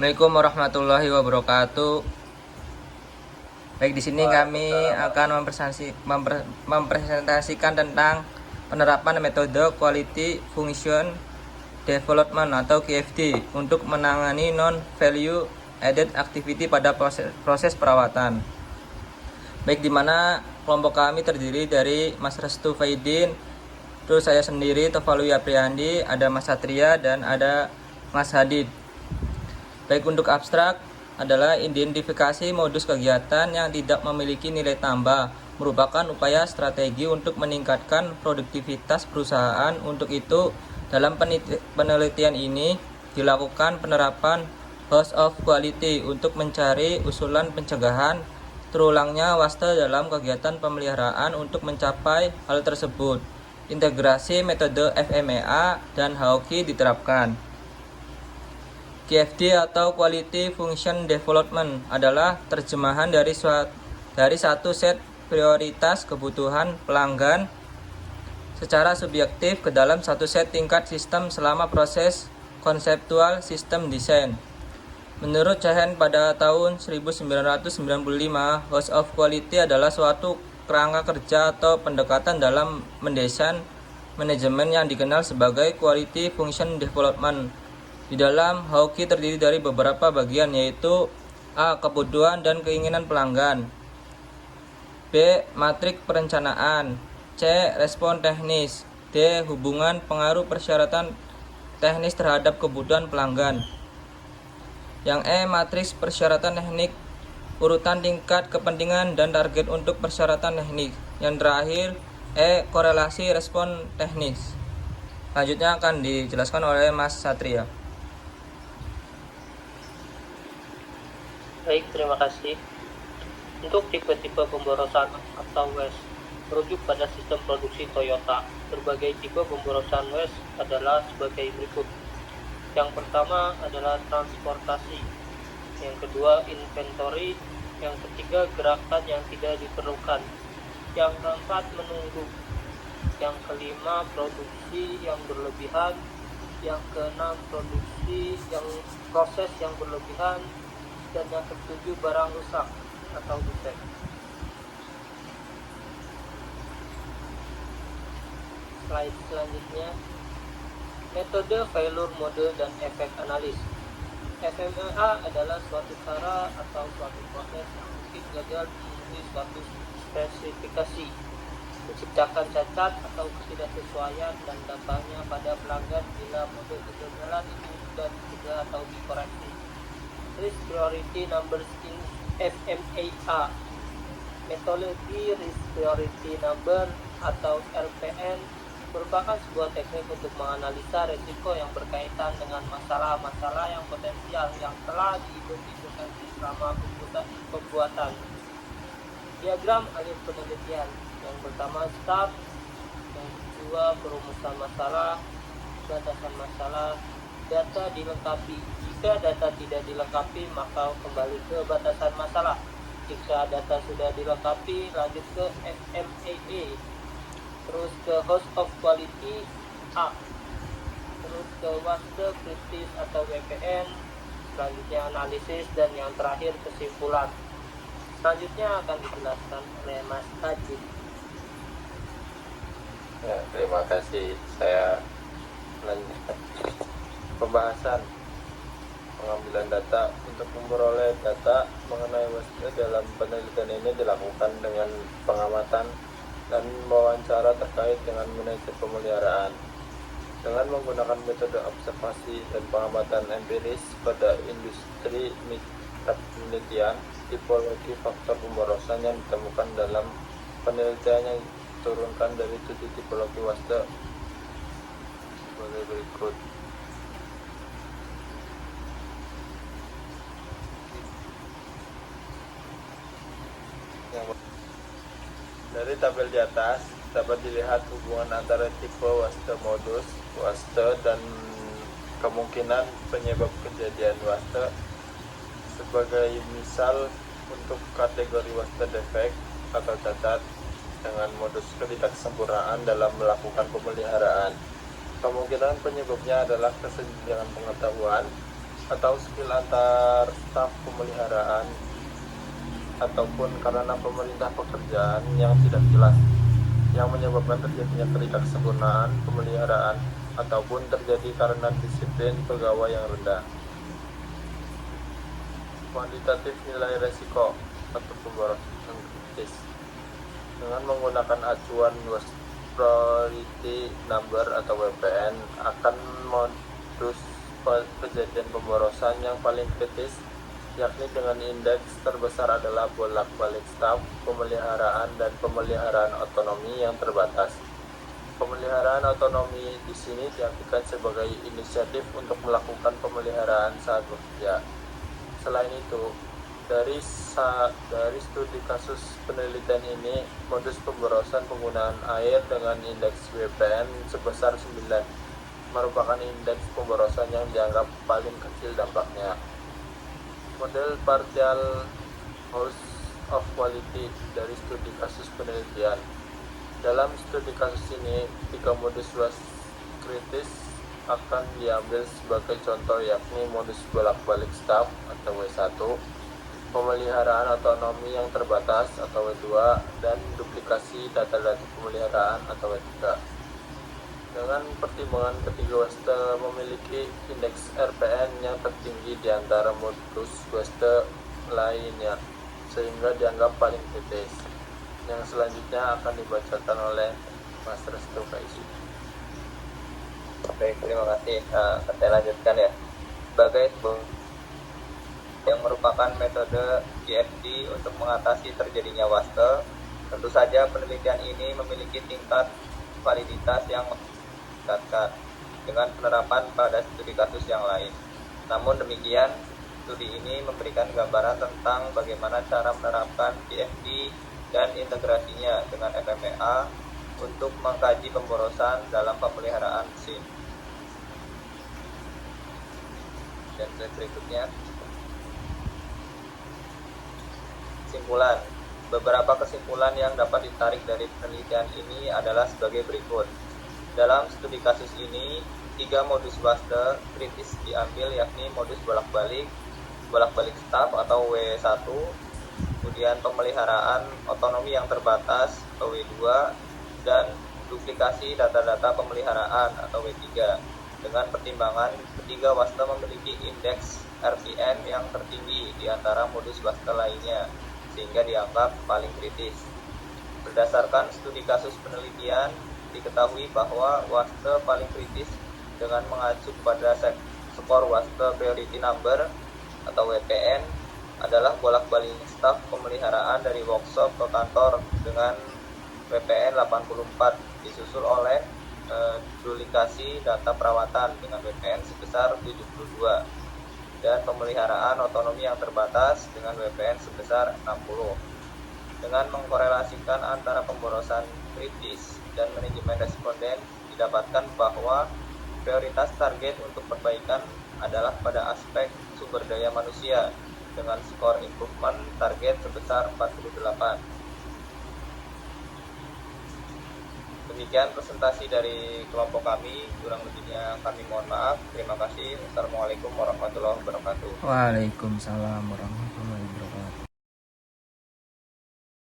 Assalamualaikum warahmatullahi wabarakatuh. Baik, di sini kami akan mempresentasikan tentang penerapan metode Quality Function Development atau QFD untuk menangani non-value added activity pada proses perawatan. Baik, di mana kelompok kami terdiri dari Mas Restu Faidin, terus saya sendiri Tovalwi Apriandi, ada Mas Satria dan ada Mas Hadid. Baik, untuk abstrak adalah identifikasi modus kegiatan yang tidak memiliki nilai tambah, merupakan upaya strategi untuk meningkatkan produktivitas perusahaan. Untuk itu, dalam penelitian ini dilakukan penerapan host of quality untuk mencari usulan pencegahan terulangnya waste dalam kegiatan pemeliharaan. Untuk mencapai hal tersebut, integrasi metode FMEA dan Hauki diterapkan. QFD atau Quality Function Development adalah terjemahan dari satu set prioritas kebutuhan pelanggan secara subjektif ke dalam satu set tingkat sistem selama proses konseptual sistem desain. Menurut Chehen pada tahun 1995, Host of Quality adalah suatu kerangka kerja atau pendekatan dalam mendesain manajemen yang dikenal sebagai Quality Function Development. Di dalam Hauki terdiri dari beberapa bagian, yaitu A. Kebutuhan dan keinginan pelanggan, B. Matrik perencanaan, C. Respon teknis, D. Hubungan pengaruh persyaratan teknis terhadap kebutuhan pelanggan. Yang E. Matriks persyaratan teknik, urutan tingkat kepentingan dan target untuk persyaratan teknik. Yang terakhir E. Korelasi respon teknis. Selanjutnya akan dijelaskan oleh Mas Satria. Baik, terima kasih. Untuk tipe-tipe pemborosan atau waste, merujuk pada sistem produksi Toyota, berbagai tipe pemborosan waste adalah sebagai berikut. Yang pertama adalah transportasi, yang kedua inventory, yang ketiga gerakan yang tidak diperlukan, yang keempat menunggu, yang kelima produksi yang berlebihan, yang keenam produksi yang proses yang berlebihan, dan yang ketujuh barang rusak atau defect. Slide selanjutnya, metode failure model dan efek analis. FMEA adalah suatu cara atau suatu proses yang mungkin gagal memenuhi suatu spesifikasi, menciptakan cacat atau ketidaksesuaian dan dampaknya pada pelanggan bila model kegagalan itu sudah dicegah atau dikoreksi. Risk Priority Numbers in FMEA. Metodologi Risk Priority Number atau RPN merupakan sebuah teknik untuk menganalisa risiko yang berkaitan dengan masalah-masalah yang potensial yang telah diidentifikasi selama pembuatan. Diagram alur penelitian. Yang pertama start, yang kedua perumusan masalah, batasan masalah, data dilengkapi. Jika data tidak dilengkapi, maka kembali ke batasan masalah. Jika data sudah dilengkapi, lanjut ke FMEA, terus ke Host of Quality A, terus ke Waste Kritis atau WPN, selanjutnya analisis, dan yang terakhir kesimpulan. Selanjutnya akan dijelaskan oleh Mas Hadid. Ya, terima kasih. Saya melanjutkan pembahasan pengambilan data. Untuk memperoleh data mengenai waste dalam penelitian ini dilakukan dengan pengamatan dan wawancara terkait dengan manajer pemeliharaan dengan menggunakan metode observasi dan pengamatan empiris pada industri penelitian. Tipologi faktor pemborosan yang ditemukan dalam penelitian yang diturunkan dari 7 tipologi waste sebagai berikut. Dari tabel di atas dapat dilihat hubungan antara tipe waste modus waste dan kemungkinan penyebab kejadian waste. Sebagai misal, untuk kategori waste defect atau cacat dengan modus ketidaksempurnaan dalam melakukan pemeliharaan, kemungkinan penyebabnya adalah kesenjangan pengetahuan atau skill antar staf pemeliharaan, ataupun karena pemerintah pekerjaan yang tidak jelas yang menyebabkan terjadinya ketidaksempurnaan pemeliharaan, ataupun terjadi karena disiplin pegawai yang rendah. Kuantitatif nilai resiko atau pemborosan kritis dengan menggunakan acuan Waste Priority Number atau WPN akan modus kejadian pemborosan yang paling kritis, yakni dengan indeks terbesar adalah bolak-balik staf pemeliharaan dan pemeliharaan otonomi yang terbatas. Pemeliharaan otonomi di sini diartikan sebagai inisiatif untuk melakukan pemeliharaan saat bekerja. Selain itu, dari studi kasus penelitian ini, modus pemborosan penggunaan air dengan indeks WPN sebesar 9 merupakan indeks pemborosan yang dianggap paling kecil dampaknya. Model partial house of quality dari studi kasus penelitian. Dalam studi kasus ini, 3 modus waste kritis akan diambil sebagai contoh, yakni modus bolak-balik staf atau W1, pemeliharaan otonomi yang terbatas atau W2, dan duplikasi data-data pemeliharaan atau W3. Dengan pertimbangan ketiga, waste memiliki indeks RPN yang tertinggi di antara modus waste lainnya, sehingga dianggap paling kritis. Yang selanjutnya akan dibacakan oleh Mas Restu Kaisi. Baik, terima kasih. Saya lanjutkan ya. Sebagai yang merupakan metode GFD untuk mengatasi terjadinya waste, tentu saja penelitian ini memiliki tingkat validitas yang meningkatkan dengan penerapan pada studi kasus yang lain. Namun demikian, studi ini memberikan gambaran tentang bagaimana cara menerapkan GFD dan integrasinya dengan FMEA untuk mengkaji pemborosan dalam pemeliharaan mesin. Dan berikutnya, kesimpulan. Beberapa kesimpulan yang dapat ditarik dari penelitian ini adalah sebagai berikut. Dalam studi kasus ini, 3 modus waste kritis diambil, yakni modus bolak-balik staf atau W1, kemudian pemeliharaan otonomi yang terbatas atau W2, dan duplikasi data-data pemeliharaan atau W3. Dengan pertimbangan ketiga, waste memiliki indeks RPN yang tertinggi di antara modus waste lainnya, sehingga dianggap paling kritis. Berdasarkan studi kasus penelitian, diketahui bahwa waste paling kritis dengan mengacu pada skor Waste Priority Number atau WPN adalah bolak-balik staf pemeliharaan dari workshop ke kantor dengan WPN 84, disusul oleh duplikasi data perawatan dengan WPN sebesar 72, dan pemeliharaan otonomi yang terbatas dengan WPN sebesar 60. Dengan mengkorelasikan antara pemborosan kritis dan manajemen responden, didapatkan bahwa prioritas target untuk perbaikan adalah pada aspek sumber daya manusia dengan skor improvement target sebesar 48. Demikian presentasi dari kelompok kami, kurang lebihnya kami mohon maaf. Terima kasih. Assalamualaikum warahmatullahi wabarakatuh. Waalaikumsalam warahmatullahi wabarakatuh.